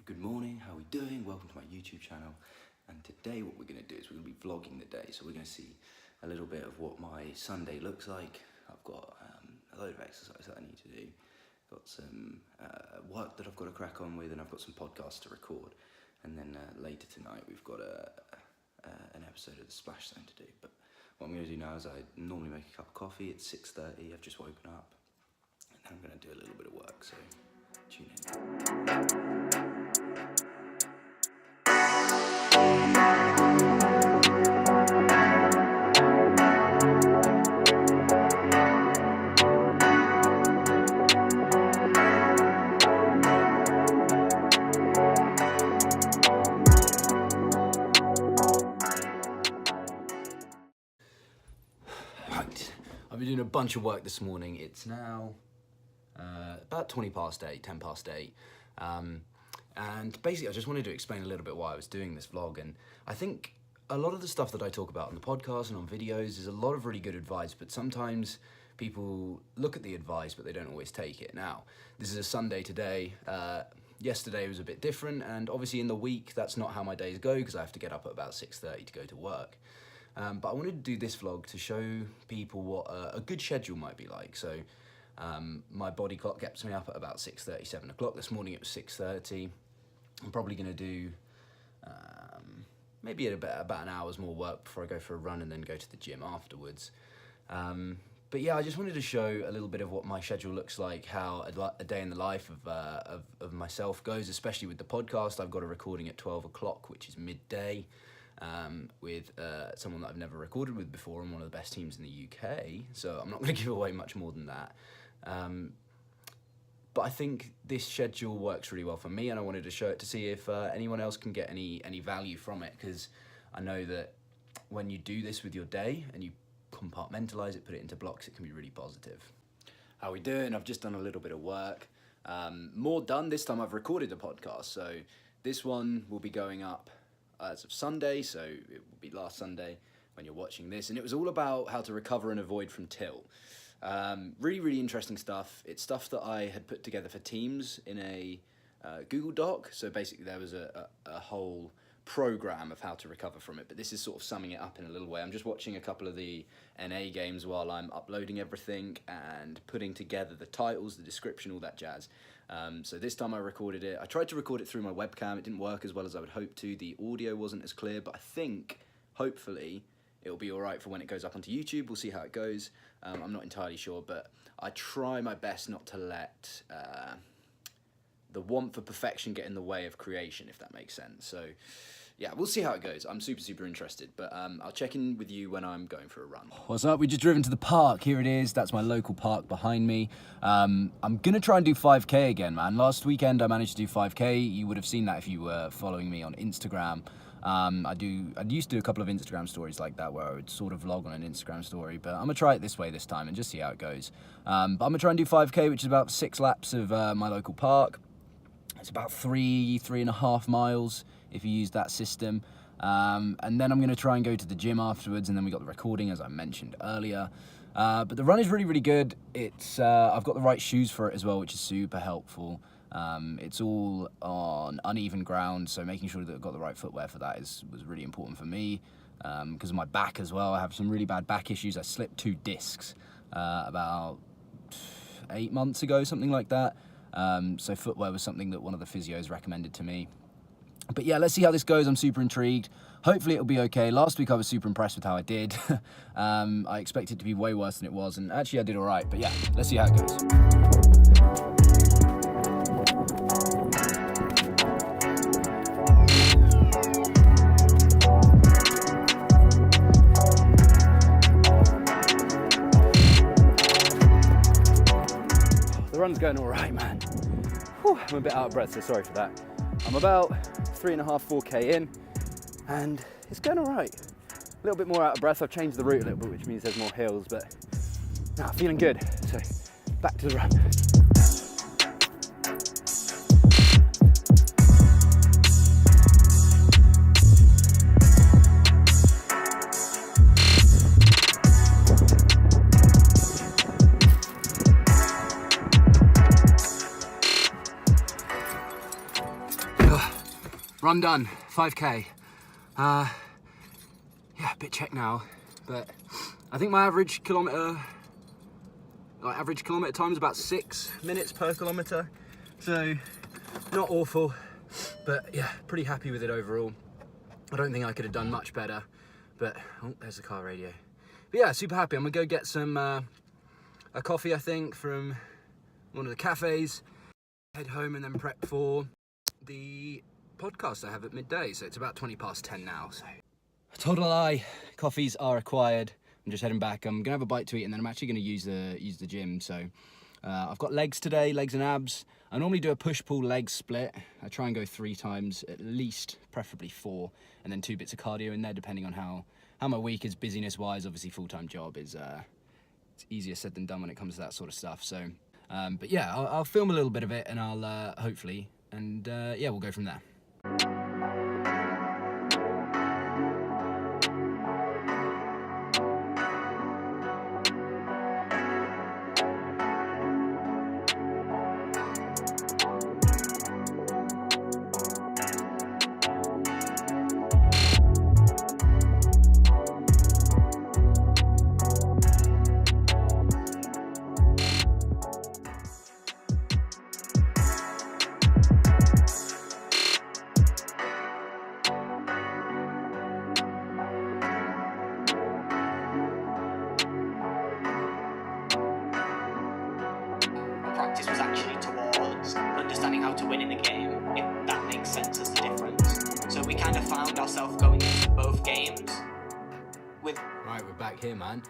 Good morning, how are we doing? Welcome to my YouTube channel. And today what we're going to do is we're going to be vlogging the day. So we're going to see a little bit of what my Sunday looks like. I've got a load of exercise that I need to do. Got some work that I've got to crack on with, and I've got some podcasts to record. And then later tonight we've got an episode of the Splash Zone to do. But what I'm going to do now is I normally make a cup of coffee. It's 6:30, I've just woken up. And then I'm going to do a little bit of work, so tune in. I've been doing a bunch of work this morning. It's now about 10 past 8. And basically I just wanted to explain a little bit why I was doing this vlog. And I think a lot of the stuff that I talk about on the podcast and on videos is a lot of really good advice, but sometimes people look at the advice but they don't always take it. Now, this is a Sunday today. Yesterday was a bit different, and obviously in the week that's not how my days go because I have to get up at about 6:30 to go to work. But I wanted to do this vlog to show people what a good schedule might be like. So my body clock gets me up at about 6:30, 7 o'clock. This morning it was 6:30. I'm probably going to do maybe about an hour's more work before I go for a run and then go to the gym afterwards. But yeah, I just wanted to show a little bit of what my schedule looks like, how a day in the life of myself goes, especially with the podcast. I've got a recording at 12 o'clock, which is midday. With someone that I've never recorded with before and one of the best teams in the UK, so I'm not going to give away much more than that. But I think this schedule works really well for me, and I wanted to show it to see if anyone else can get any value from it, because I know that when you do this with your day and you compartmentalize it, put it into blocks, it can be really positive. How are we doing? I've just done a little bit of work. More done this time. I've recorded the podcast, so this one will be going up as of Sunday, so it will be last Sunday when you're watching this, and it was all about how to recover and avoid from tilt. Really interesting stuff. It's stuff that I had put together for teams in a Google Doc, so basically there was a whole program of how to recover from it, but this is sort of summing it up in a little way. I'm just watching a couple of the NA games while I'm uploading everything and putting together the titles, the description, all that jazz. So this time I recorded it. I tried to record it through my webcam. It didn't work as well as I would hope to. The audio wasn't as clear, but I think, hopefully, it'll be all right for when it goes up onto YouTube. We'll see how it goes. I'm not entirely sure, but I try my best not to let the want for perfection get in the way of creation, if that makes sense. So yeah, we'll see how it goes. I'm super interested, but I'll check in with you when I'm going for a run. What's up? We just driven to the park. Here it is. That's my local park behind me. I'm gonna try and do 5K again, man. Last weekend I managed to do 5K. You would have seen that if you were following me on Instagram. I used to do a couple of Instagram stories like that where I would sort of vlog on an Instagram story, but I'm gonna try it this way this time and just see how it goes. But I'm gonna try and do 5K, which is about 6 laps of my local park. It's about 3.5 miles if you use that system. And then I'm going to try and go to the gym afterwards, and then we got the recording, as I mentioned earlier. But the run is really good. It's I've got the right shoes for it as well, which is super helpful. It's all on uneven ground, so making sure that I've got the right footwear for that was really important for me. Because of my back as well, I have some really bad back issues. I slipped 2 discs about 8 months ago, something like that. So footwear was something that one of the physios recommended to me. But yeah, let's see how this goes. I'm super intrigued. Hopefully it'll be okay. Last week I was super impressed with how I did. I expected it to be way worse than it was, and actually I did all right. But yeah, let's see how it goes. The run's going all right, man. Whew, I'm a bit out of breath, so sorry for that. I'm about 3.5, 4K in, and it's going all right. A little bit more out of breath. I've changed the route a little bit, which means there's more hills, but feeling good. So back to the run. Run done, 5K. Yeah, a bit checked now, but I think my average kilometre time is about 6 minutes per kilometre, so not awful, but yeah, pretty happy with it overall. I don't think I could have done much better, but oh, there's the car radio. But yeah, super happy. I'm gonna go get some a coffee, I think, from one of the cafes, head home and then prep for the podcast I have at midday. So it's about 10:20 now, so. Total lie, coffees are required. I'm just heading back. I'm gonna have a bite to eat and then I'm actually gonna use the gym. So I've got legs today, legs and abs. I normally do a push-pull leg split. I try and go 3 times, at least, preferably 4, and then 2 bits of cardio in there, depending on how my week is busyness-wise. Obviously, full-time job is it's easier said than done when it comes to that sort of stuff. So, but yeah, I'll film a little bit of it, and I'll hopefully, and yeah, we'll go from there. Practice was actually towards understanding how to win in the game, if that makes sense as the difference. So we kind of found ourselves going into both games with... Right, we're back here, man.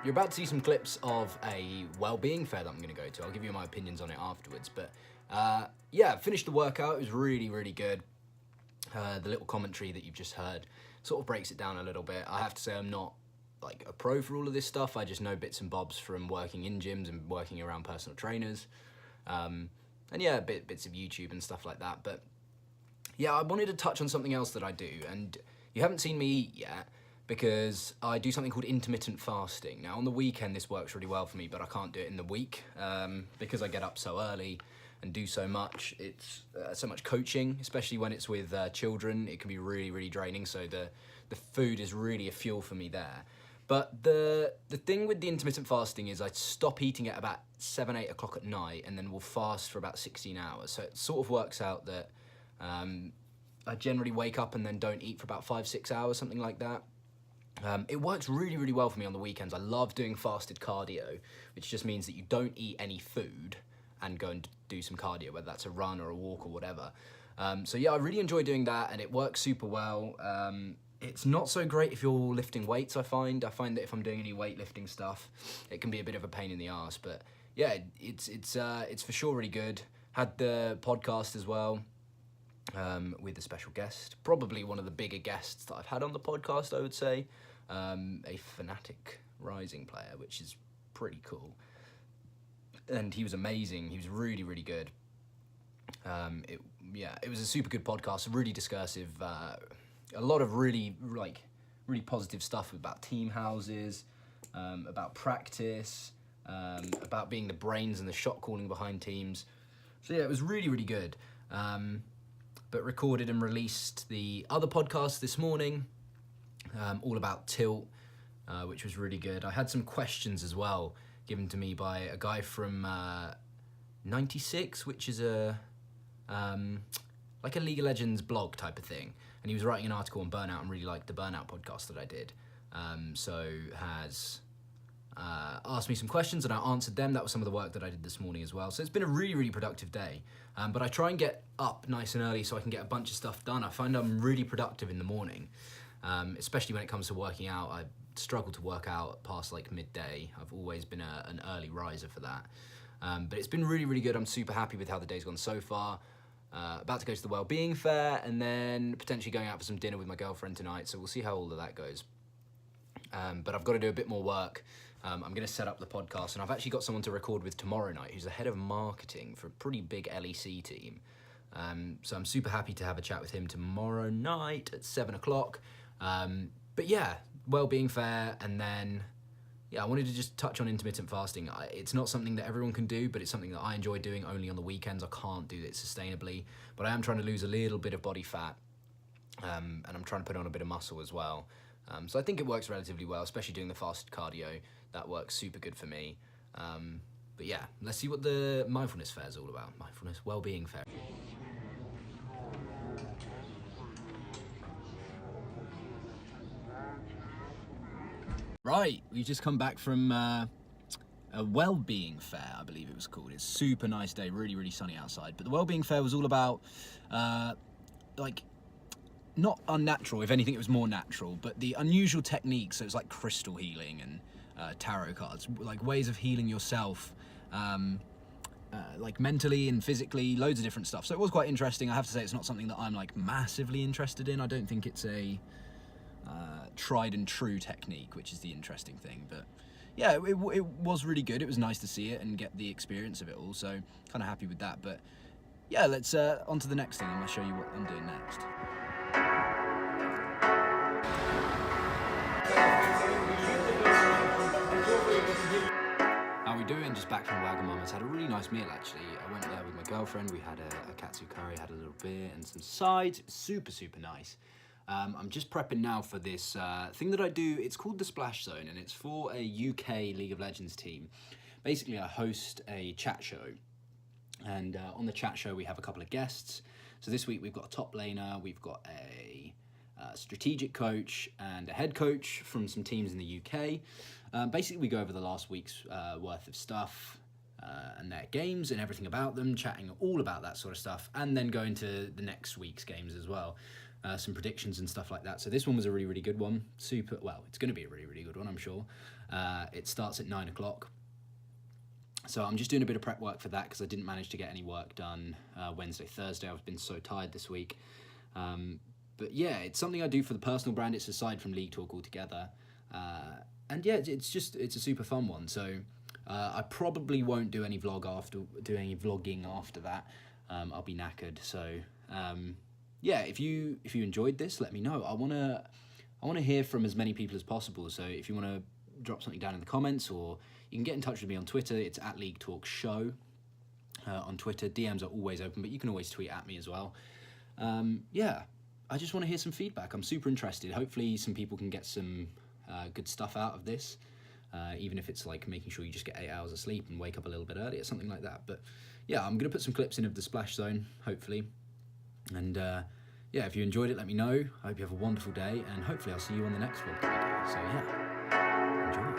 You're about to see some clips of a Wellbeing fair that I'm going to go to. I'll give you my opinions on it afterwards. But yeah, finished the workout. It was really, really good. The little commentary that you've just heard sort of breaks it down a little bit. I have to say I'm not like a pro for all of this stuff. I just know bits and bobs from working in gyms and working around personal trainers. And yeah, bits of YouTube and stuff like that. But yeah, I wanted to touch on something else that I do. And you haven't seen me eat yet because I do something called intermittent fasting. Now on the weekend, this works really well for me, but I can't do it in the week because I get up so early and do so much. It's so much coaching, especially when it's with children. It can be really, really draining. So the food is really a fuel for me there. But the thing with the intermittent fasting is I stop eating at about 7, 8 o'clock at night and then we'll fast for about 16 hours. So it sort of works out that I generally wake up and then don't eat for about 5, 6 hours, something like that. It works really, really well for me on the weekends. I love doing fasted cardio, which just means that you don't eat any food and go and do some cardio, whether that's a run or a walk or whatever. So yeah, I really enjoy doing that and it works super well. It's not so great if you're lifting weights, I find. I find that if I'm doing any weightlifting stuff, it can be a bit of a pain in the arse. But yeah, it's for sure really good. Had the podcast as well with a special guest. Probably one of the bigger guests that I've had on the podcast, I would say. A Fnatic Rising player, which is pretty cool. And he was amazing. He was really, really good. It was a super good podcast, really discursive. A lot of really positive stuff about team houses, about practice, about being the brains and the shot calling behind teams. So yeah, it was really, really good. But recorded and released the other podcast this morning, all about tilt, which was really good. I had some questions as well given to me by a guy from 96, which is like a League of Legends blog type of thing. And he was writing an article on burnout and really liked the burnout podcast that I did. So has asked me some questions and I answered them. That was some of the work that I did this morning as well. So it's been a really, really productive day. But I try and get up nice and early so I can get a bunch of stuff done. I find I'm really productive in the morning, especially when it comes to working out. I struggle to work out past like midday. I've always been an early riser for that. But it's been really, really good. I'm super happy with how the day's gone so far. About to go to the Wellbeing fair and then potentially going out for some dinner with my girlfriend tonight. So we'll see how all of that goes. But I've got to do a bit more work. I'm going to set up the podcast and I've actually got someone to record with tomorrow night who's the head of marketing for a pretty big LEC team. So I'm super happy to have a chat with him tomorrow night at 7 o'clock. But yeah, Wellbeing fair and then yeah, I wanted to just touch on intermittent fasting. It's not something that everyone can do, but it's something that I enjoy doing only on the weekends. I can't do it sustainably, but I am trying to lose a little bit of body fat, and I'm trying to put on a bit of muscle as well. So I think it works relatively well, especially doing the fasted cardio. That works super good for me. But yeah, let's see what the mindfulness fair is all about. Mindfulness Wellbeing Fair. Right, we've just come back from a Wellbeing Fair, I believe it was called. It's a super nice day, really, really sunny outside. But the Wellbeing Fair was all about, like, not unnatural, if anything it was more natural, but the unusual techniques. So it's like crystal healing and tarot cards, like ways of healing yourself, like mentally and physically, loads of different stuff. So it was quite interesting. I have to say it's not something that I'm like massively interested in. I don't think it's a tried and true technique, which is the interesting thing. But yeah, it was really good. It was nice to see it and get the experience of it all, so kind of happy with that. But yeah, let's on to the next thing. I'm going to show you what I'm doing next. How are we doing? Just back from Wagamama's. Had a really nice meal actually. I went there with my girlfriend. We had a katsu curry, had a little beer and some sides. Super, super nice. I'm just prepping now for this thing that I do. It's called the Splash Zone, and it's for a UK League of Legends team. Basically, I host a chat show, and on the chat show we have a couple of guests. So this week we've got a top laner, we've got a strategic coach and a head coach from some teams in the UK. Basically, we go over the last week's worth of stuff and their games and everything about them, chatting all about that sort of stuff, and then go into the next week's games as well. Some predictions and stuff like that. So this one was a really, really good one. It's going to be a really, really good one, I'm sure. It starts at 9 o'clock. So I'm just doing a bit of prep work for that because I didn't manage to get any work done Wednesday, Thursday. I've been so tired this week. But yeah, it's something I do for the personal brand. It's aside from League Talk altogether. And yeah, it's a super fun one. So I probably won't do any vlogging after that. I'll be knackered. So yeah, if you enjoyed this, let me know. I wanna hear from as many people as possible. So if you wanna drop something down in the comments, or you can get in touch with me on Twitter. It's at League Talk Show on Twitter. DMs are always open, but you can always tweet at me as well. Yeah, I just want to hear some feedback. I'm super interested. Hopefully some people can get some good stuff out of this, even if it's like making sure you just get 8 hours of sleep and wake up a little bit earlier, something like that. But yeah, I'm gonna put some clips in of the Splash Zone, hopefully. And yeah, if you enjoyed it, let me know. I hope you have a wonderful day, and hopefully I'll see you on the next vlog that we do. So yeah, enjoy.